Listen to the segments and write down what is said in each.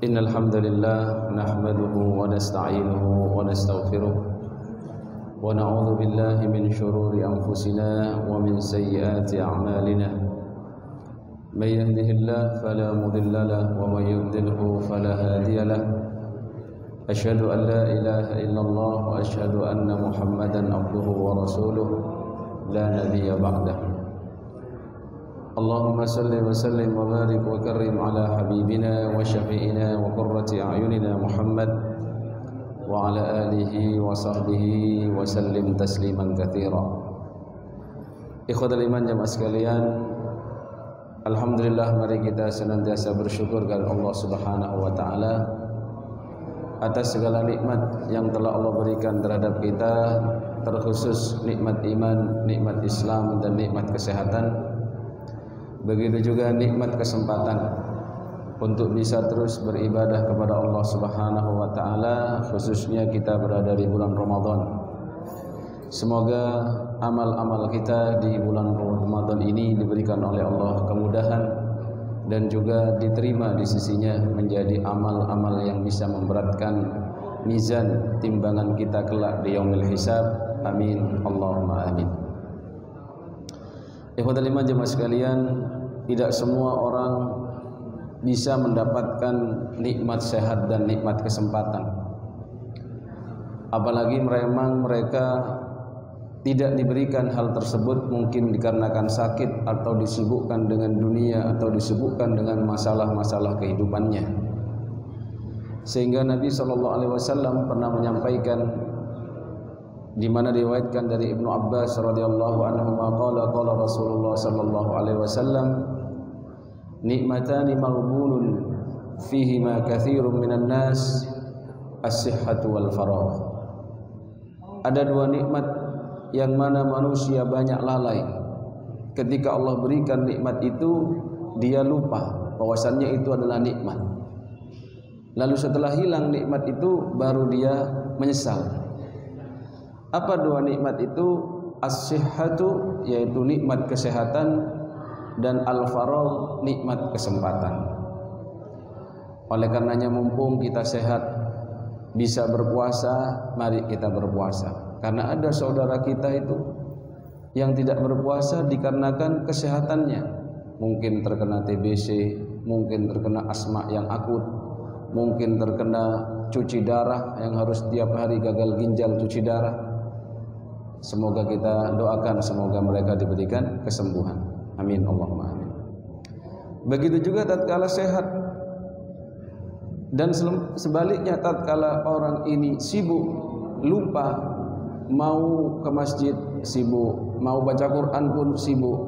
Innal hamdalillah nahmaduhu wa nasta'inuhu wa nastaghfiruh wa na'udzu billahi min shururi anfusina wa min sayyiati a'malina. May yahdihillahu fala mudilla lahu wa may yudlilhu fala hadiya lahu. Asyhadu an la ilaha illallah wa asyhadu anna Muhammadan abduhu wa rasuluh la nabiyya ba'dahu. Allahumma salli wa sallim wa barik wa karrim ala habibina wa syafi'ina wa qurrati a'yunina Muhammad wa ala alihi wa sahbihi wa sallim tasliman katsira. Ikhwatul iman jamaah sekalian, alhamdulillah, mari kita senantiasa bersyukur kepada Allah Subhanahu wa taala atas segala nikmat yang telah Allah berikan terhadap kita, terkhusus nikmat iman, nikmat Islam dan nikmat kesehatan. Begitu juga nikmat kesempatan untuk bisa terus beribadah kepada Allah Subhanahu wa taala, khususnya kita berada di bulan Ramadan. Semoga amal-amal kita di bulan Ramadan ini diberikan oleh Allah kemudahan dan juga diterima di sisinya menjadi amal-amal yang bisa memberatkan mizan timbangan kita kelak di yaumil hisab. Amin Allahumma amin. Ikhwatul iman jemaah sekalian, tidak semua orang bisa mendapatkan nikmat sehat dan nikmat kesempatan. Apalagi memang mereka tidak diberikan hal tersebut, mungkin dikarenakan sakit atau disibukkan dengan dunia atau disibukkan dengan masalah-masalah kehidupannya. Sehingga Nabi SAW pernah menyampaikan, di mana diriwayatkan dari Ibnu Abbas radhiyallahu anhu, qala Rasulullah sallallahu alaihi wasallam, nikmatani maghbunun fihima katsirun minan nas, as-sihhatu wal faragh. Ada dua nikmat yang mana manusia banyak lalai. Ketika Allah berikan nikmat itu, dia lupa bahwasannya itu adalah nikmat. Lalu setelah hilang nikmat itu, baru dia menyesal. Apa dua nikmat itu? As-sihhatu, yaitu nikmat kesehatan, dan al-faragh, nikmat kesempatan. Oleh karenanya, mumpung kita sehat, bisa berpuasa, mari kita berpuasa. Karena ada saudara kita itu yang tidak berpuasa dikarenakan kesehatannya, mungkin terkena TBC, mungkin terkena asma yang akut, mungkin terkena cuci darah yang harus tiap hari gagal ginjal cuci darah. Semoga kita doakan, semoga mereka diberikan kesembuhan. Amin Allahumma amin. Begitu juga tatkala sehat, dan sebaliknya tatkala orang ini sibuk, lupa, mau ke masjid sibuk, mau baca Quran pun sibuk.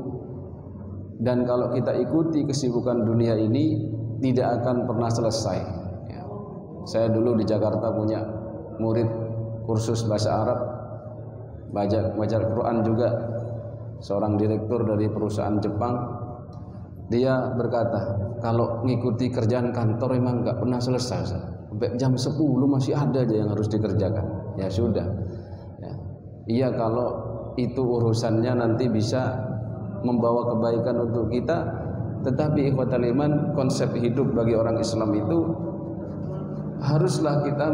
Dan kalau kita ikuti kesibukan dunia ini, tidak akan pernah selesai. Saya dulu di Jakarta punya murid kursus bahasa Arab, baca Quran juga, seorang direktur dari perusahaan Jepang. Dia berkata, kalau ngikuti kerjaan kantor memang nggak pernah selesai, sampai jam 10 masih ada aja yang harus dikerjakan. Ya sudah ya. Iya, kalau itu urusannya nanti bisa membawa kebaikan untuk kita. Tetapi ikhwatal iman, konsep hidup bagi orang Islam itu haruslah kita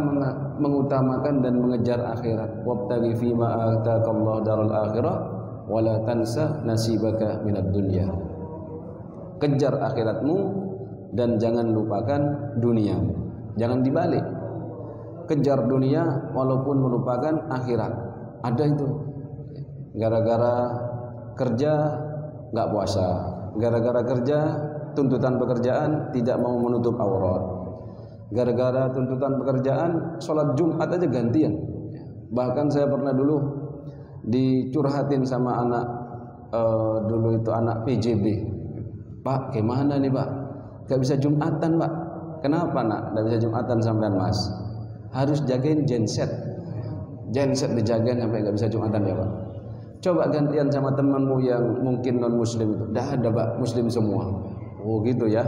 mengutamakan dan mengejar akhirat. Wabtaghi fima ataakallahu daral akhirah wala tansa nasibaka minad dunya. Kejar akhiratmu dan jangan lupakan dunia. Jangan dibalik. Kejar dunia walaupun melupakan akhirat. Ada itu. Gara-gara kerja enggak puasa. Gara-gara kerja, tuntutan pekerjaan tidak mau menutup aurat. Gara-gara tuntutan pekerjaan, sholat Jumat aja gantian. Bahkan saya pernah dulu dicurhatin sama anak dulu itu anak PJB. Pak, gimana nih Pak? Gak bisa Jumatan Pak. Kenapa nak? Gak bisa Jumatan sampean Mas? Harus jagain genset. Genset dijagain sampai gak bisa Jumatan ya Pak. Coba gantian sama temanmu yang mungkin non muslim itu. Dah ada Pak, muslim semua. Oh gitu ya.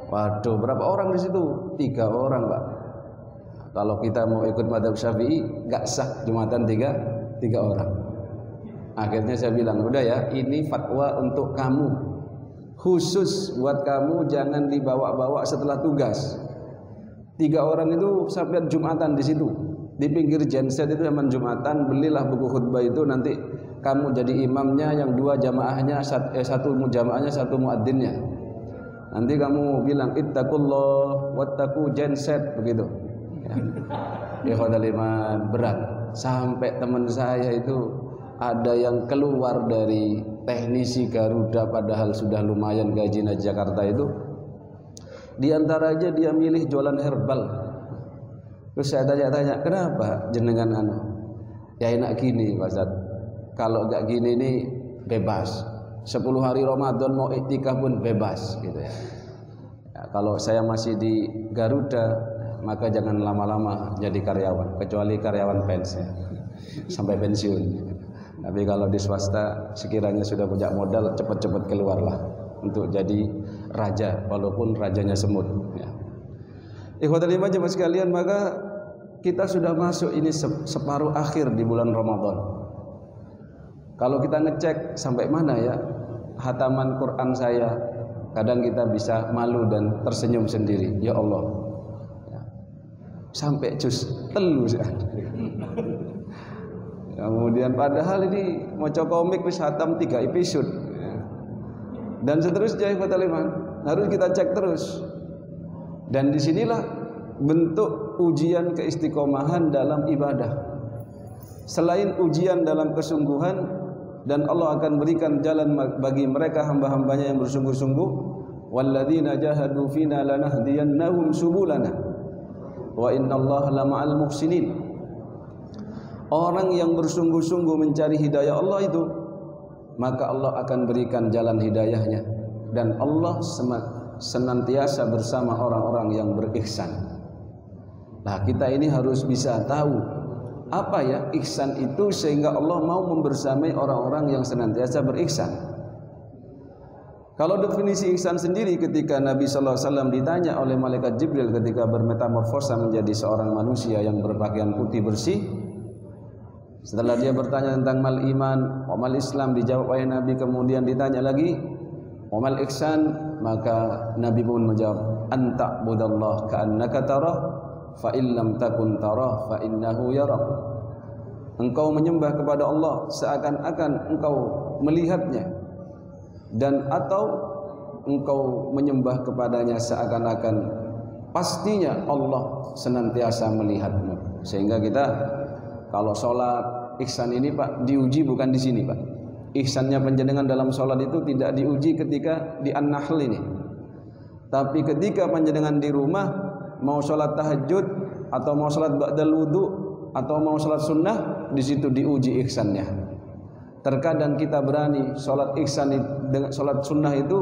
Waduh, berapa orang di situ? 3 orang Pak. Kalau kita mau ikut mazhab Syafi'i, gak sah Jumatan 3 orang. Akhirnya saya bilang, udah ya, ini fatwa untuk kamu, khusus buat kamu, jangan dibawa-bawa setelah tugas. 3 orang itu sampai Jumatan di situ. Di pinggir genset itu zaman Jumatan, belilah buku khutbah itu, nanti kamu jadi imamnya, yang 2 jamaahnya, 1 jamaahnya, 1 muadzinnya. Nanti kamu bilang ittaqullah wattaqu genset begitu. Ya iman berat. Sampai teman saya itu ada yang keluar dari teknisi Garuda padahal sudah lumayan gajinya Jakarta itu. Di antara aja dia milih jualan herbal. Terus saya tanya-tanya, kenapa jenengan anu? Ya enak gini Pak Ustaz. Kalau enggak gini ini bebas. 10 hari Ramadan mau iktikaf pun bebas gitu ya. Kalau saya masih di Garuda, maka jangan lama-lama jadi karyawan, kecuali karyawan pensiun sampai pensiun. Tapi kalau di swasta sekiranya sudah punya modal, cepat-cepat keluarlah untuk jadi raja, walaupun rajanya semut ya. Ikhwatul iman jemaah sekalian, maka kita sudah masuk ini separuh akhir di bulan Ramadan. Kalau kita ngecek sampai mana ya hataman Quran saya, kadang kita bisa malu dan tersenyum sendiri. Ya Allah, ya. Sampai juz 3 kemudian padahal ini maca komik wis hatam 3 episode ya. Dan seterusnya ikhwatul iman harus kita cek terus. Dan disinilah bentuk ujian keistiqomahan dalam ibadah. Selain ujian dalam kesungguhan, dan Allah akan berikan jalan bagi mereka hamba-hambanya yang bersungguh-sungguh, walladzina jahadu fina lanahdiyannahum subulana wa innallaha lama'al muhsinin. Orang yang bersungguh-sungguh mencari hidayah Allah itu, maka Allah akan berikan jalan hidayahnya, dan Allah senantiasa bersama orang-orang yang berihsan. Nah, kita ini harus bisa tahu apa ya ihsan itu, sehingga Allah mau membersamai orang-orang yang senantiasa berihsan. Kalau definisi ihsan sendiri, ketika Nabi sallallahu alaihi wasallam ditanya oleh malaikat Jibril ketika bermetamorfosa menjadi seorang manusia yang berpakaian putih bersih, setelah dia bertanya tentang mal iman, wa mal Islam, dijawab oleh Nabi. Kemudian ditanya lagi, wa mal ihsan, maka Nabi pun menjawab, anta budallah ka'annaka tarah fa illam takun tarah fa innahu yarak. Engkau menyembah kepada Allah seakan-akan engkau melihatnya, dan atau engkau menyembah kepadanya seakan-akan pastinya Allah senantiasa melihatmu. Sehingga kita kalau sholat ihsan ini Pak diuji bukan di sini Pak. Ihsannya panjenengan dalam sholat itu tidak diuji ketika di An-Nahl ini, tapi ketika panjenengan di rumah mau sholat tahajud atau mau sholat ba'dal wudu atau mau sholat sunnah, di situ diuji ihsannya. Terkadang kita berani sholat ihsan dengan sholat sunnah itu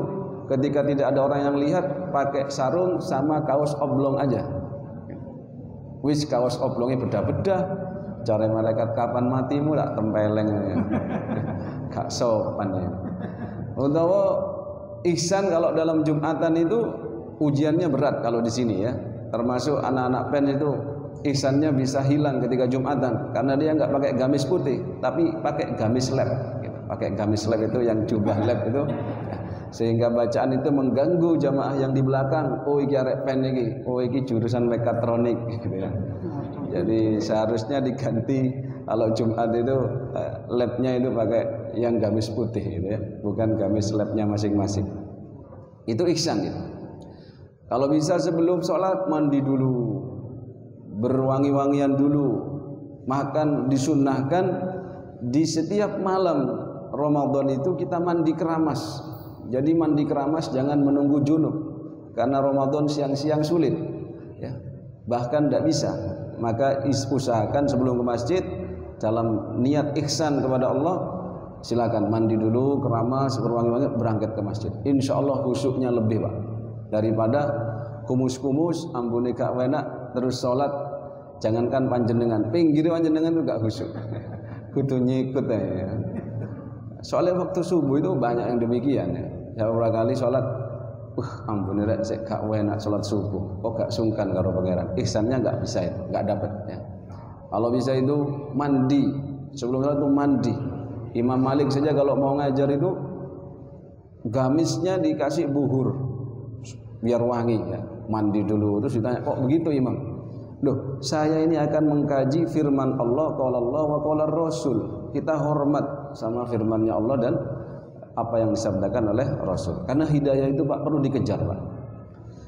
ketika tidak ada orang yang lihat, pakai sarung sama kaos oblong aja. Wis kaos oblongnya beda-beda, cari malaikat kapan matimu tak tempeleng ya. Gak sopan ya. Utawa ihsan kalau dalam Jumatan itu ujiannya berat kalau di sini ya. Termasuk anak-anak pen itu ihsannya bisa hilang ketika Jumatan karena dia nggak pakai gamis putih, tapi pakai gamis lab. Pakai gamis lab itu yang jubah lab itu, sehingga bacaan itu mengganggu jamaah yang di belakang. Oh iki arek pen iki, oh iki jurusan mekatronik gitu ya. Jadi seharusnya diganti kalau Jumat itu labnya itu pakai yang gamis putih gitu ya, bukan gamis labnya masing-masing. Itu ihsan gitu. Kalau bisa sebelum sholat mandi dulu, berwangi-wangian dulu, makan disunnahkan di setiap malam Ramadan itu kita mandi keramas. Jadi mandi keramas jangan menunggu junub, karena Ramadan siang-siang sulit ya. Bahkan tidak bisa. Maka usahakan sebelum ke masjid dalam niat ihsan kepada Allah, silakan mandi dulu, keramas, berwangi-wangi, berangkat ke masjid. Insya Allah khusyuknya lebih Pak daripada kumus-kumus, ambune gak enak terus sholat. Jangankan panjenengan, pinggir panjenengan itu gak khusyuk, kudu nyikut ya. Soalnya waktu subuh itu banyak yang demikian ya. Saya beberapa kali sholat, ampun rek sik gak enak sholat subuh, kok gak sungkan karo pangeran. Ihsannya gak bisa itu, gak dapat ya. Kalau bisa itu mandi, sebelum sholat itu mandi. Imam Malik saja kalau mau ngajar itu gamisnya dikasih buhur biar wangi ya. mandi dulu, terus ditanya, kok begitu imam? Loh, saya ini akan mengkaji firman Allah, qala Allah wa qala Rasul. Kita hormat sama firman-Nya Allah dan apa yang disabdakan oleh Rasul. Karena hidayah itu Pak perlu dikejar, Pak.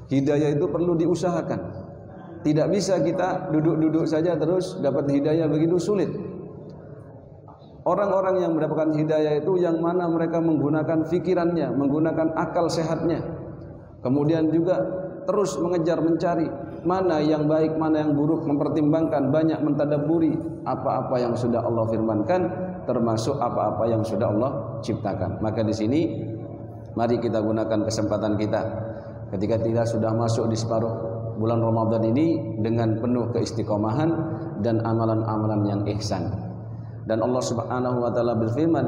Hidayah itu perlu diusahakan. Tidak bisa kita duduk-duduk saja terus dapat hidayah, begitu sulit. Orang-orang yang mendapatkan hidayah itu yang mana mereka menggunakan fikirannya, menggunakan akal sehatnya. Kemudian juga terus mengejar, mencari mana yang baik, mana yang buruk, mempertimbangkan, banyak mentadabburi apa-apa yang sudah Allah firmankan, termasuk apa-apa yang sudah Allah ciptakan. Maka di sini mari kita gunakan kesempatan kita ketika kita sudah masuk di separuh bulan Ramadan ini dengan penuh keistiqomahan dan amalan-amalan yang ihsan. Dan Allah Subhanahu wa taala berfirman,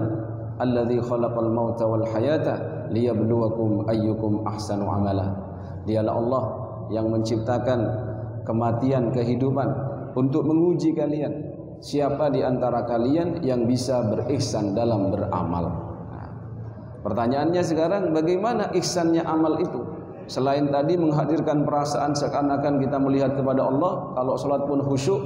"Alladzi khalaqal mauta wal hayata liyabluwakum ayyukum ahsanu amala." Dialah Allah yang menciptakan kematian, kehidupan untuk menguji kalian. Siapa di antara kalian yang bisa berihsan dalam beramal? Nah, pertanyaannya sekarang, bagaimana ihsannya amal itu? Selain tadi menghadirkan perasaan seakan-akan kita melihat kepada Allah, kalau sholat pun khusyuk,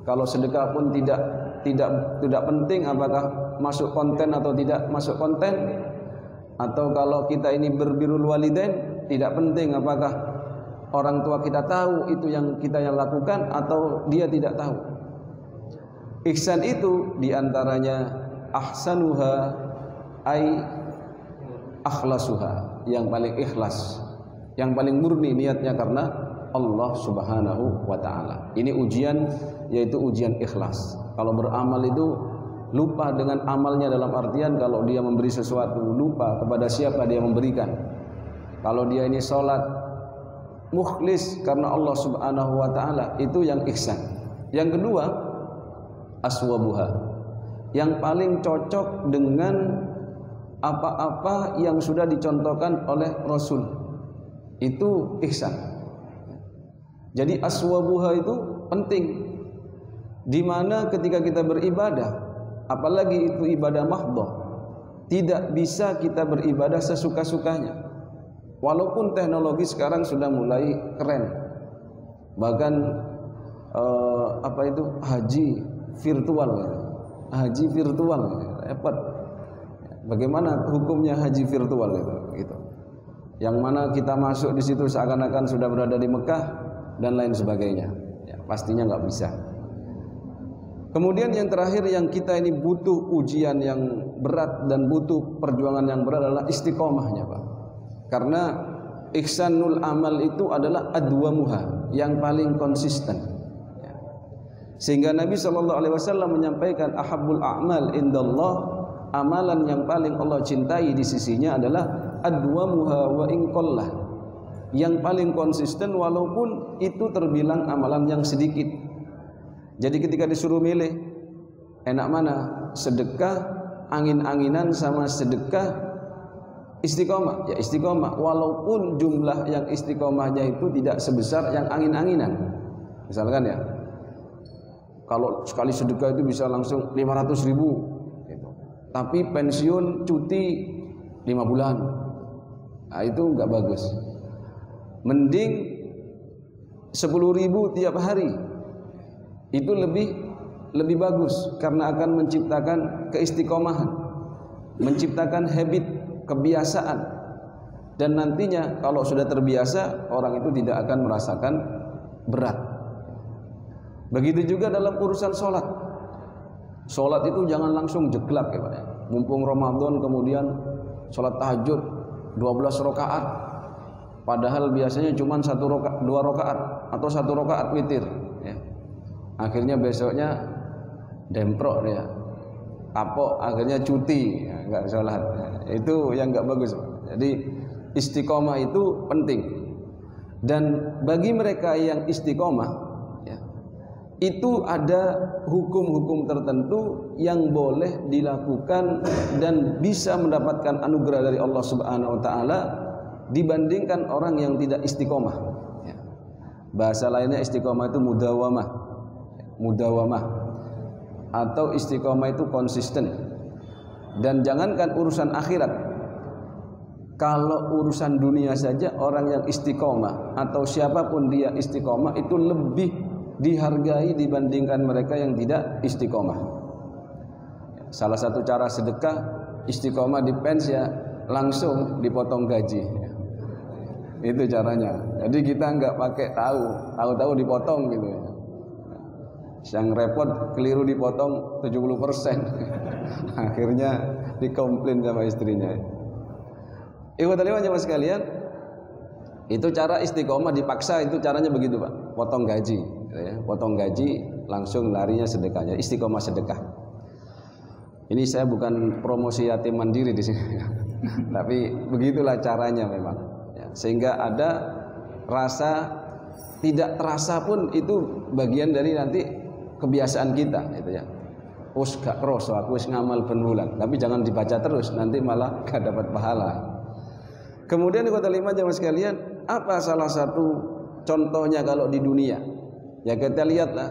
kalau sedekah pun tidak penting apakah masuk konten atau tidak masuk konten, atau kalau kita ini berbirrul walidain, tidak penting apakah orang tua kita tahu itu yang kita lakukan atau dia tidak tahu. Ihsan itu diantaranya ahsanuha ay akhlasuha, yang paling ikhlas, yang paling murni niatnya karena Allah Subhanahu wa taala. Ini ujian, yaitu ujian ikhlas. Kalau beramal itu lupa dengan amalnya, dalam artian kalau dia memberi sesuatu lupa kepada siapa dia memberikan. Kalau dia ini sholat mukhlis karena Allah Subhanahu wa taala, itu yang ihsan. Yang kedua, aswabuha, yang paling cocok dengan apa-apa yang sudah dicontohkan oleh Rasul, itu ihsan. Jadi aswabuha itu penting, di mana ketika kita beribadah, apalagi itu ibadah mahdhah, tidak bisa kita beribadah sesuka-sukanya. Walaupun teknologi sekarang sudah mulai keren, bahkan haji virtual, repot. Bagaimana hukumnya haji virtual itu? Yang mana kita masuk di situ seakan-akan sudah berada di Mekah dan lain sebagainya. Ya, pastinya nggak bisa. Kemudian yang terakhir yang kita ini butuh ujian yang berat dan butuh perjuangan yang berat adalah istiqomahnya, Pak. Karena ihsanul amal itu adalah adwamuha, yang paling konsisten. Ya. Sehingga Nabi SAW menyampaikan ahabbul a'mal indallah, amalan yang paling Allah cintai di sisinya adalah adwamuha wa in qallah, yang paling konsisten walaupun itu terbilang amalan yang sedikit. Jadi ketika disuruh milih enak mana, sedekah angin-anginan sama sedekah istiqomah, ya istiqomah, walaupun jumlah yang istiqomahnya itu tidak sebesar yang angin-anginan. Misalkan ya, kalau sekali sedekah itu bisa langsung 500.000 gitu. Tapi pensiun cuti 5 bulan, nah itu nggak bagus. Mending 10.000 tiap hari, itu lebih bagus, karena akan menciptakan keistiqomahan, menciptakan habit, kebiasaan, dan nantinya kalau sudah terbiasa, orang itu tidak akan merasakan berat. Begitu juga dalam urusan sholat. Sholat itu jangan langsung jeglak ya Pak ya. Mumpung Ramadan kemudian sholat tahajud 12 rakaat, padahal biasanya cuma 2 rakaat atau 1 rakaat witir ya. Akhirnya besoknya demprok dia, kapok, akhirnya cuti ya, nggak sholat ya. Itu yang nggak bagus. Jadi istiqomah itu penting, dan bagi mereka yang istiqomah ya, itu ada hukum-hukum tertentu yang boleh dilakukan dan bisa mendapatkan anugerah dari Allah Subhanahu wa taala dibandingkan orang yang tidak istiqomah ya. Bahasa lainnya istiqomah itu mudawamah, atau istiqomah itu konsisten. Dan jangankan urusan akhirat, Kalau urusan dunia saja orang yang istiqomah atau siapapun dia istiqomah itu lebih dihargai dibandingkan mereka yang tidak istiqomah. Salah satu cara sedekah istiqomah di pens ya langsung dipotong gaji. Itu caranya. Jadi kita nggak pakai tahu dipotong gitu ya. Yang repot keliru dipotong 70%. Akhirnya dikomplain sama istrinya. Ikhwatul iman jemaah sekalian, itu cara istiqomah dipaksa, itu caranya begitu Pak, potong gaji ya. Potong gaji langsung larinya sedekahnya, istiqomah sedekah. Ini saya bukan promosi yatim mandiri di sini. Tapi begitulah caranya memang ya. Sehingga ada rasa tidak terasa pun itu bagian dari nanti kebiasaan kita gitu ya. Us gak kroso aku wis ngamal ben wulan, tapi jangan dibaca terus nanti malah gak dapat pahala. Kemudian ikhwatul iman jemaah sekalian, apa salah satu contohnya kalau di dunia? Ya kita lihatlah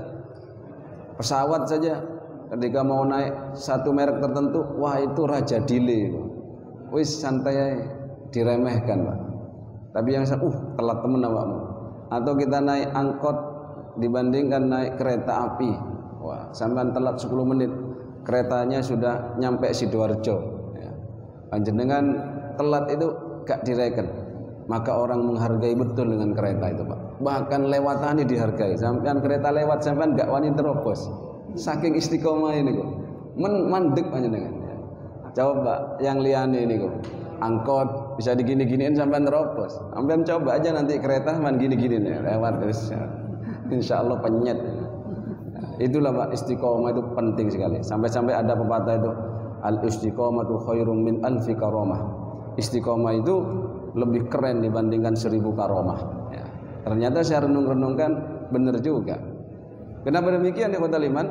pesawat saja ketika mau naik satu merek tertentu, wah itu raja delay. Wis santai diremehkan, Pak. Tapi yang telat temen awakmu. Atau kita naik angkot dibandingkan naik kereta api. Wah, sampean telat 10 menit, keretanya sudah nyampe Sidoarjo. Ya. Panjenengan telat itu gak direken, maka orang menghargai betul dengan kereta itu Pak. Bahkan lewatane dihargai. Sampean kereta lewat sampean gak wani terobos. Saking istiqomah ini kok. Mandek panjenengan. Ya. Coba yang liane ini kok. Angkot bisa digini-giniin sampean terobos. Sampean coba aja nanti kereta man gini-gini nih lewat terus. Insyaallah penyet. Itulah Pak, istiqomah itu penting sekali. Sampai-sampai ada pepatah itu, al-istiqomatu khairum min alfi karomah. Istiqomah itu lebih keren dibandingkan 1000 karomah ya. Ternyata saya renung-renungkan benar juga. Kenapa demikian ya ikhwatul iman?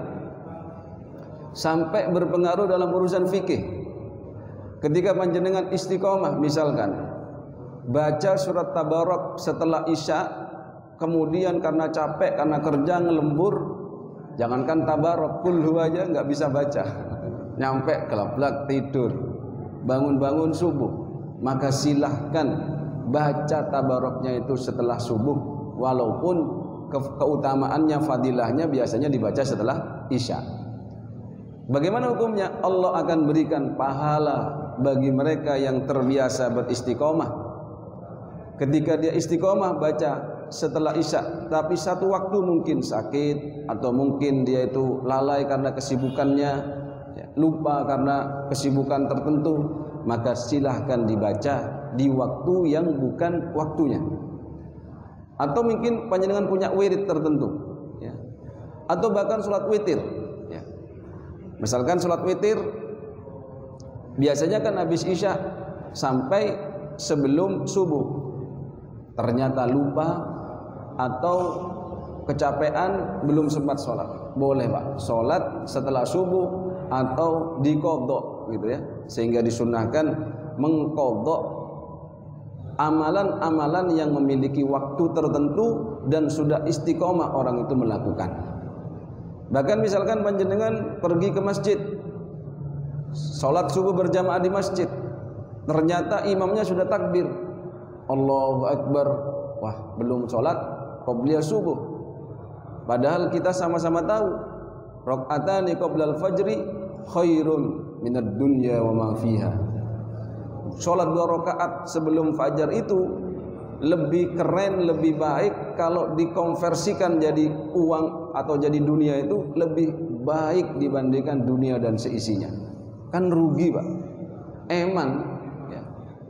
Sampai berpengaruh dalam urusan fikih. Ketika panjenengan istiqomah, misalkan baca surat Tabarak setelah Isya, kemudian karena capek, karena kerja ngelembur, jangankan Tabarak, kulhu aja nggak bisa baca, nyampe kelablak tidur, bangun-bangun subuh, maka silahkan baca Tabaraknya itu setelah subuh, walaupun keutamaannya, fadilahnya biasanya dibaca setelah Isya. Bagaimana hukumnya? Allah akan berikan pahala bagi mereka yang terbiasa beristiqomah. Ketika dia istiqomah baca setelah Isya, tapi satu waktu mungkin sakit atau mungkin dia itu lalai karena kesibukannya, lupa karena kesibukan tertentu, maka silahkan dibaca di waktu yang bukan waktunya. Atau mungkin panjenengan punya wirid tertentu ya. Atau bahkan sholat witir ya. Misalkan sholat witir biasanya kan habis Isya sampai sebelum subuh, ternyata lupa atau kecapean belum sempat sholat, boleh Pak sholat setelah subuh atau diqadha gitu ya. Sehingga disunahkan mengqadha amalan-amalan yang memiliki waktu tertentu dan sudah istiqomah orang itu melakukan. Bahkan misalkan panjenengan pergi ke masjid, sholat subuh berjamaah di masjid, ternyata imamnya sudah takbir, Allahu Akbar, wah belum sholat qobliyah subuh. Padahal kita sama-sama tahu rakaatani qoblal fajri khairun minad dunya wa ma fiha. Sholat 2 rakaat sebelum fajar itu lebih keren, lebih baik. Kalau dikonversikan jadi uang atau jadi dunia itu lebih baik dibandingkan dunia dan seisinya. Kan rugi Pak, eman ya.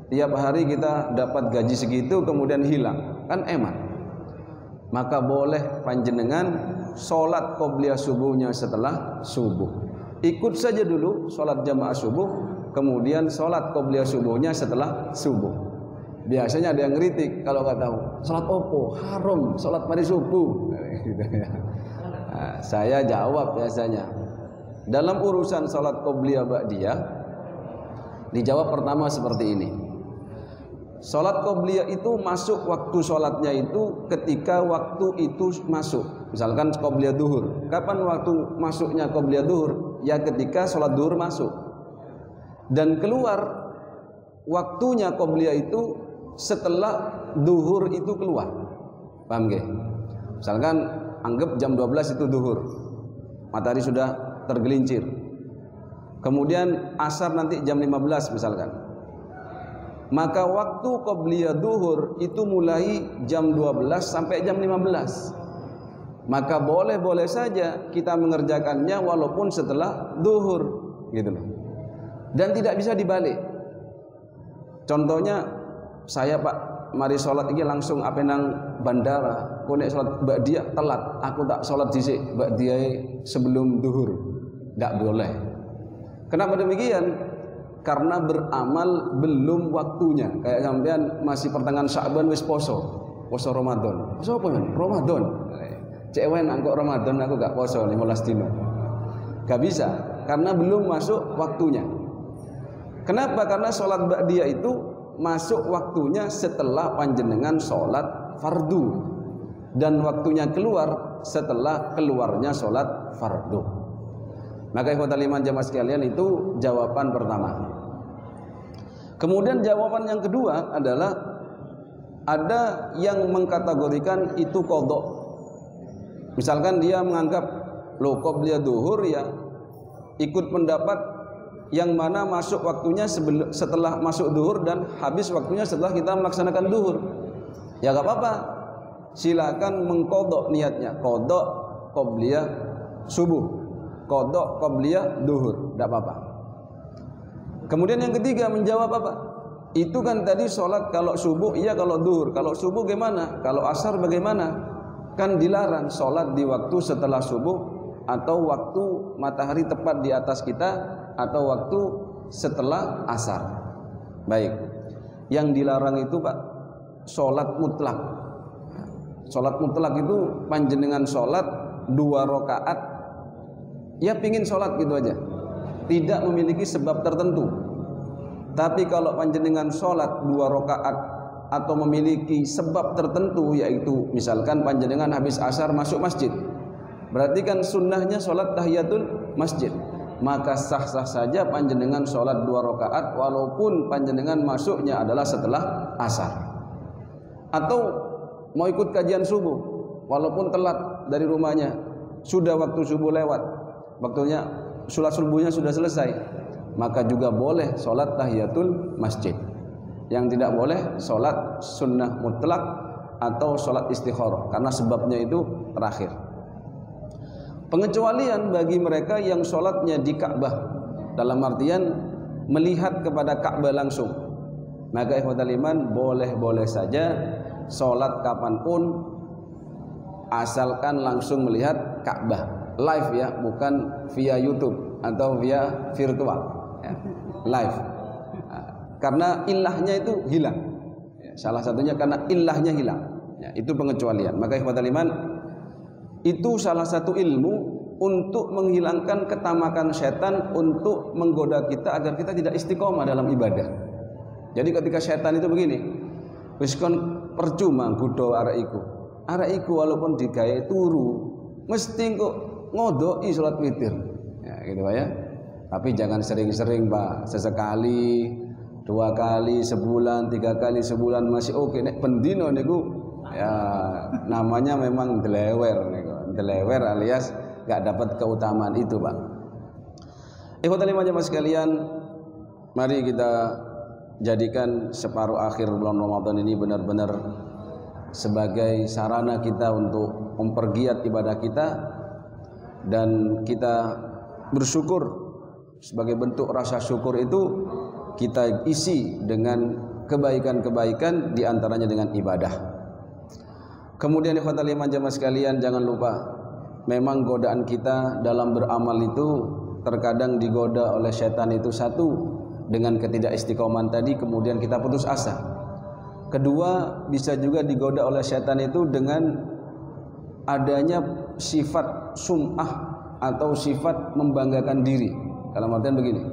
Tiap hari kita dapat gaji segitu kemudian hilang, kan eman. Maka boleh panjenengan sholat qobliyah subuhnya setelah subuh. Ikut saja dulu sholat jamaah subuh, kemudian sholat qobliyah subuhnya setelah subuh. Biasanya ada yang ngeritik kalau nggak tahu, sholat opo haram, sholat mari subuh. Nah, saya jawab biasanya dalam urusan sholat qobliyah ba'diyah, dijawab pertama seperti ini. Sholat qobliyah itu masuk waktu sholatnya itu ketika waktu itu masuk. Misalkan qobliyah duhur, kapan waktu masuknya qobliyah duhur? Ya ketika sholat duhur masuk. Dan keluar waktunya qobliyah itu setelah duhur itu keluar. Paham nggih? Misalkan anggap jam 12 itu duhur, matahari sudah tergelincir. Kemudian asar nanti jam 15 misalkan. Maka waktu qobliyah duhur itu mulai jam 12 sampai jam 15. Maka boleh-boleh saja kita mengerjakannya walaupun setelah duhur, gitu loh. Dan tidak bisa dibalik. Contohnya saya Pak, mari sholat ini langsung apa nang bandara, konek sholat ba'diyah telat, aku tak sholat dhisik ba'diyah sebelum duhur. Tidak boleh. Kenapa demikian? Karena beramal belum waktunya. Kayak sampean masih pertengahan Sya'ban wis poso Ramadan. Poso apa men? Ramadan. Cewek kok Ramadan aku gak poso 15 dino. Gak bisa, karena belum masuk waktunya. Kenapa? Karena sholat ba'diyah itu masuk waktunya setelah panjenengan sholat fardu, dan waktunya keluar setelah keluarnya sholat fardu. Maka ikhwatal iman jamaah sekalian, itu jawaban pertama. Kemudian jawaban yang kedua adalah ada yang mengkategorikan itu qadha. Misalkan dia menganggap qobliyah duhur ya ikut pendapat yang mana masuk waktunya setelah masuk duhur dan habis waktunya setelah kita melaksanakan duhur. Ya gak apa-apa, silakan mengqadha niatnya, qadha qobliyah subuh, qadha qobliyah duhur, tidak apa-apa. Kemudian yang ketiga menjawab apa? Itu kan tadi sholat kalau subuh iya, kalau duhur. Kalau subuh bagaimana? Kalau asar bagaimana? Kan dilarang sholat di waktu setelah subuh, atau waktu matahari tepat di atas kita, atau waktu setelah asar. Baik, yang dilarang itu Pak, sholat mutlak. Sholat mutlak itu panjenengan sholat 2 rakaat, ya pingin sholat gitu aja, tidak memiliki sebab tertentu. Tapi kalau panjenengan sholat 2 rakaat atau memiliki sebab tertentu, yaitu misalkan panjenengan habis asar masuk masjid, berarti kan sunnahnya sholat tahiyatul masjid, maka sah-sah saja panjenengan sholat 2 rakaat walaupun panjenengan masuknya adalah setelah asar. Atau mau ikut kajian subuh walaupun telat dari rumahnya, sudah waktu subuh lewat, waktunya sholat subuhnya sudah selesai, maka juga boleh sholat tahiyatul masjid. Yang tidak boleh sholat sunnah mutlak atau sholat istikharah, karena sebabnya itu terakhir. Pengecualian bagi mereka yang sholatnya di Ka'bah, dalam artian melihat kepada Ka'bah langsung, maka ikhwatal iman boleh-boleh saja sholat kapanpun asalkan langsung melihat Ka'bah live ya, bukan via YouTube atau via virtual ya, live. Karena ilahnya itu hilang ya, salah satunya karena ilahnya hilang ya, itu pengecualian. Maka ikhwatal iman, itu salah satu ilmu untuk menghilangkan ketamakan setan untuk menggoda kita agar kita tidak istiqomah dalam ibadah. Jadi ketika setan itu begini, wis kon percuma budho arek iku walaupun digawe turu mesti kok ngodoi salat witir ya, gitu Pak ya. Tapi jangan sering-sering Pak, sesekali, 2 kali sebulan, 3 kali sebulan masih oke. Nek pendino niku ya namanya memang delewer alias gak dapat keutamaan itu Pak. Ikhwatal iman jamaah sekalian, mari kita jadikan separuh akhir bulan Ramadan ini benar-benar sebagai sarana kita untuk mempergiat ibadah kita, dan kita bersyukur. Sebagai bentuk rasa syukur itu kita isi dengan kebaikan-kebaikan, diantaranya dengan ibadah. Kemudian ikhwatal iman jamaah sekalian, jangan lupa memang godaan kita dalam beramal itu terkadang digoda oleh setan itu, satu dengan ketidakistiqomahan tadi, kemudian kita putus asa. Kedua, bisa juga digoda oleh setan itu dengan adanya sifat sum'ah atau sifat membanggakan diri. Dalam artian begini,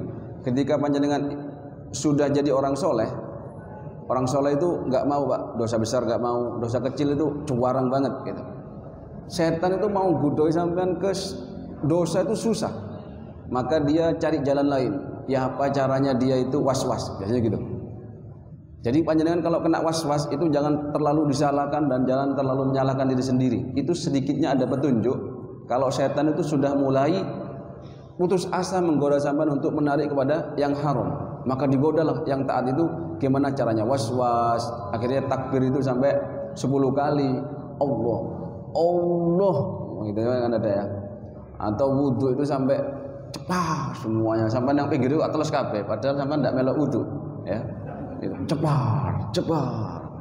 ketika panjenengan sudah jadi orang soleh itu nggak mau Pak, dosa besar nggak mau, dosa kecil itu cuarang banget gitu. Setan itu mau gudoi sampean ke dosa itu susah, maka dia cari jalan lain. Ya apa caranya dia itu was-was, biasanya gitu. Jadi panjenengan kalau kena was-was itu jangan terlalu disalahkan dan jangan terlalu menyalahkan diri sendiri. Itu sedikitnya ada petunjuk. Kalau setan itu sudah mulai putus asa menggoda sampean untuk menarik kepada yang haram, maka digodalah yang taat itu. Gimana caranya? Was-was. Akhirnya takbir itu sampai 10 kali. Allah, Allah, gitu kan ada ya. Atau wudhu itu sampai cepat semuanya, sampai yang pinggir itu teles kabeh, padahal sampai ndak melok wudhu, ya. Cepat.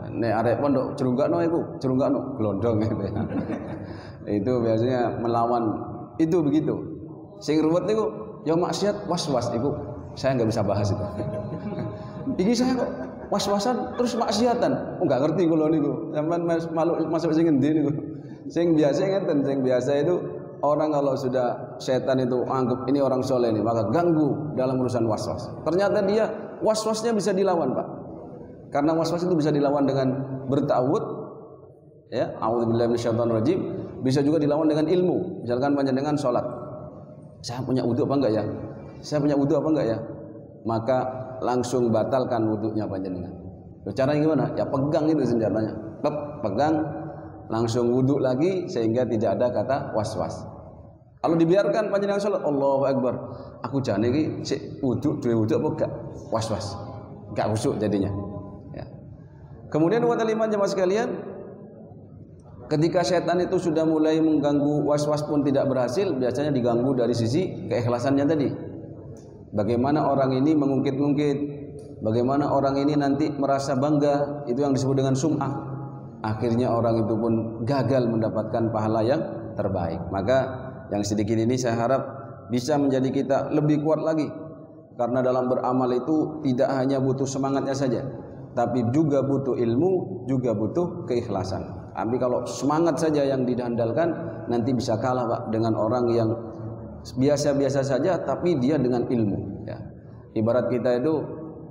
Nek arek pondok jerunggakno iku, jerunggakno glondong gitu ya. Itu biasanya melawan itu begitu. Sing ruwet niku ya maksiat was-was iku saya nggak bisa bahas itu. Iki saya kok was-wasan terus maksiatan. Enggak ngerti kula niku. Sampeyan malu masuk sing endi niku. Sing biasa ngeten, sing biasa itu orang kalau sudah setan itu anggap ini orang soleh nih, maka ganggu dalam urusan was-was. Ternyata dia was-wasnya bisa dilawan, Pak. Karena was-was itu bisa dilawan dengan bertawud, ya, a'udzubillahi minasyaitonirrajim, bisa juga dilawan dengan ilmu. Misalkan panjenengan salat. Saya punya wudu apa enggak ya? Saya punya wudu apa enggak ya? Maka langsung batalkan wudunya panjenengan. Caranya gimana? Ya pegang itu senjatanya. Pegang, langsung wudu lagi sehingga tidak ada kata was-was. Kalau dibiarkan panjenengan salat, Allahu Akbar. Aku jane iki sik wudu, duwe wudu apa gak? Was-was. Gak khusyuk jadinya. Ya. Kemudian buat lima jemaah sekalian, ketika setan itu sudah mulai mengganggu, was-was pun tidak berhasil, biasanya diganggu dari sisi keikhlasannya tadi. Bagaimana orang ini mengungkit-ungkit, bagaimana orang ini nanti merasa bangga, itu yang disebut dengan sum'ah. Akhirnya orang itu pun gagal mendapatkan pahala yang terbaik. Maka yang sedikit ini saya harap bisa menjadi kita lebih kuat lagi. Karena dalam beramal itu tidak hanya butuh semangatnya saja, tapi juga butuh ilmu, juga butuh keikhlasan. Tapi kalau semangat saja yang diandalkan, nanti bisa kalah, Pak, dengan orang yang biasa-biasa saja tapi dia dengan ilmu, ya. Ibarat kita itu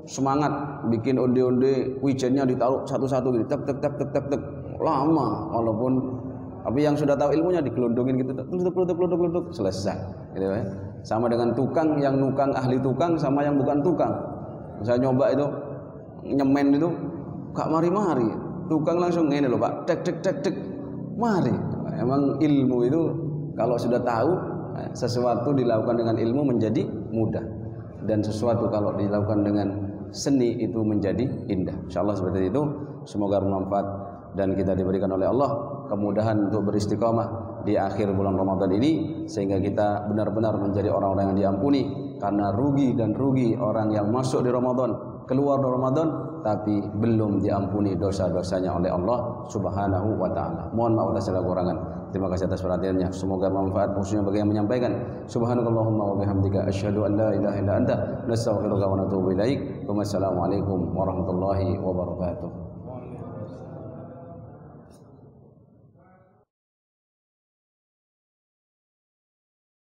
semangat bikin onde-onde, wijennya ditaruh satu-satu gitu, tek tek tek tek tek tek, lama walaupun, tapi yang sudah tahu ilmunya digelondongin gitu, peluduk selesai, gitu ya. Sama dengan tukang, yang nukang ahli tukang sama yang bukan tukang. Saya nyoba itu nyemen itu gak mari-mari, tukang langsung ini loh, Pak, tek tek tek tek, mari. Emang ilmu itu kalau sudah tahu, sesuatu dilakukan dengan ilmu menjadi mudah, dan sesuatu kalau dilakukan dengan seni itu menjadi indah. Insyaallah seperti itu. Semoga bermanfaat dan kita diberikan oleh Allah kemudahan untuk beristiqamah di akhir bulan Ramadan ini, sehingga kita benar-benar menjadi orang-orang yang diampuni. Karena rugi dan rugi orang yang masuk di Ramadan, keluar dari Ramadan tapi belum diampuni dosa-dosanya oleh Allah Subhanahu wa taala. Mohon maaf atas segala kekurangan. Terima kasih atas perhatiannya. Semoga bermanfaat, khususnya bagi yang menyampaikan. Subhanakallahumma wa bihamdika asyhadu an la ilaha illa anta nastaghfiruka wa natubu ilaik. Wassalamualaikum warahmatullahi wabarakatuh.